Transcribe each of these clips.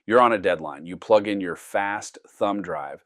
You're on a deadline. You plug in your fast thumb drive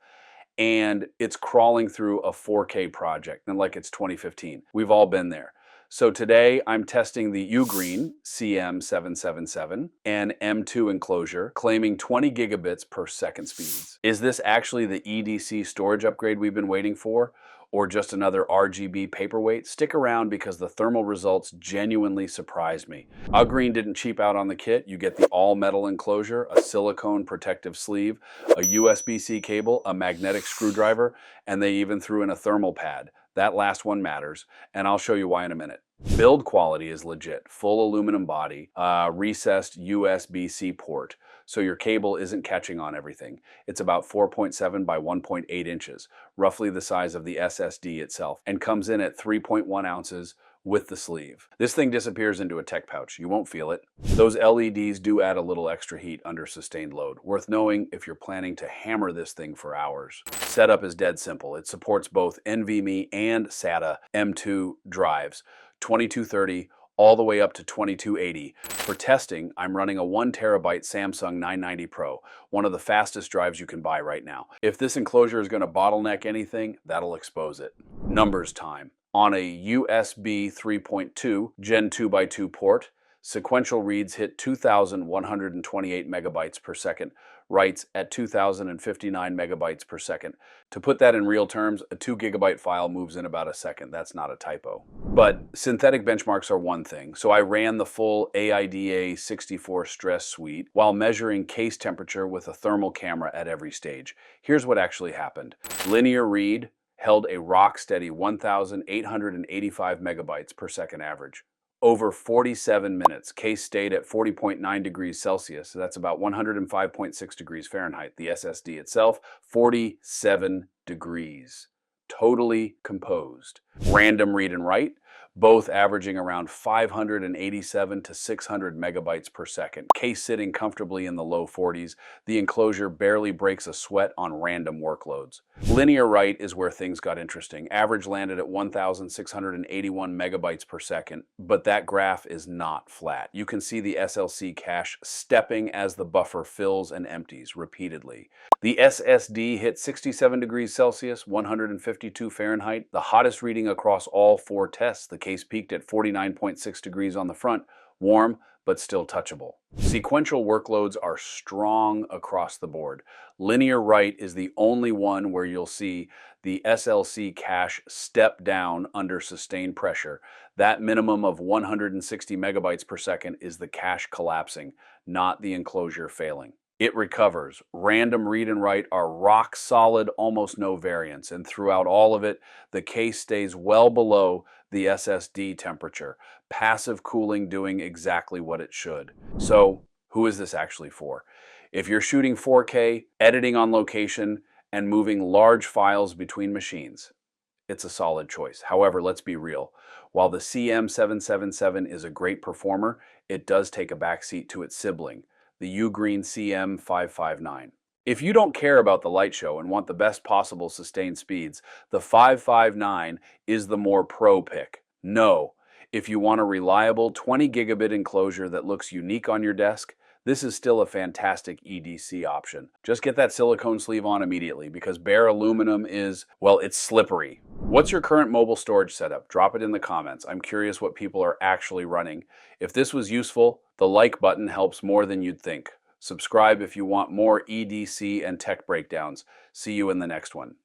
and it's crawling through a 4K project, and like it's 2015. We've all been there. So today I'm testing the Ugreen CM777 M.2 Enclosure, claiming 20 gigabits per second speeds. Is this actually the EDC storage upgrade we've been waiting for, or just another RGB paperweight? Stick around because the thermal results genuinely surprised me. Ugreen didn't cheap out on the kit. You get the all-metal enclosure, a silicone protective sleeve, a USB-C cable, a magnetic screwdriver, and they even threw in a thermal pad. That last one matters, and I'll show you why in a minute. Build quality is legit. Full aluminum body, recessed USB-C port, so your cable isn't catching on everything. It's about 4.7 by 1.8 inches, roughly the size of the SSD itself, and comes in at 3.1 ounces with the sleeve. This thing disappears into a tech pouch. You won't feel it. Those LEDs do add a little extra heat under sustained load. Worth knowing if you're planning to hammer this thing for hours. Setup is dead simple. It supports both NVMe and SATA M.2 drives, 2230 all the way up to 2280. For testing, I'm running a 1 terabyte Samsung 990 Pro, one of the fastest drives you can buy right now. If this enclosure is going to bottleneck anything, that'll expose it. Numbers time. On a USB 3.2 Gen 2x2 port, sequential reads hit 2,128 megabytes per second, writes at 2,059 megabytes per second. To put that in real terms, a 2 gigabyte file moves in about a second. That's not a typo. But synthetic benchmarks are one thing, so I ran the full AIDA 64 stress suite while measuring case temperature with a thermal camera at every stage. Here's what actually happened. Linear read held a rock-steady 1,885 megabytes per second average. Over 47 minutes, case stayed at 40.9 degrees Celsius, so that's about 105.6 degrees Fahrenheit. The SSD itself, 47 degrees. Totally composed. Random read and write, both averaging around 587 to 600 megabytes per second. Case sitting comfortably in the low 40s. The enclosure barely breaks a sweat on random workloads. Linear write is where things got interesting. Average landed at 1,681 megabytes per second, but that graph is not flat. You can see the SLC cache stepping as the buffer fills and empties repeatedly. The SSD hit 67 degrees Celsius, 152 Fahrenheit, the hottest reading across all 4 tests. The case peaked at 49.6 degrees on the front, warm but still touchable. Sequential workloads are strong across the board. Linear write is the only one where you'll see the SLC cache step down under sustained pressure. That minimum of 160 megabytes per second is the cache collapsing, not the enclosure failing. It recovers. Random read and write are rock solid, almost no variance, and throughout all of it, the case stays well below the SSD temperature. Passive cooling doing exactly what it should. So, who is this actually for? If you're shooting 4K, editing on location, and moving large files between machines, it's a solid choice. However, let's be real. While the CM777 is a great performer, it does take a backseat to its sibling, the Ugreen CM559. If you don't care about the light show and want the best possible sustained speeds, the 559 is the more pro pick. No, if you want a reliable 20 gigabit enclosure that looks unique on your desk, this is still a fantastic EDC option. Just get that silicone sleeve on immediately because bare aluminum is, well, it's slippery. What's your current mobile storage setup? Drop it in the comments. I'm curious what people are actually running. If this was useful, the like button helps more than you'd think. Subscribe if you want more EDC and tech breakdowns. See you in the next one.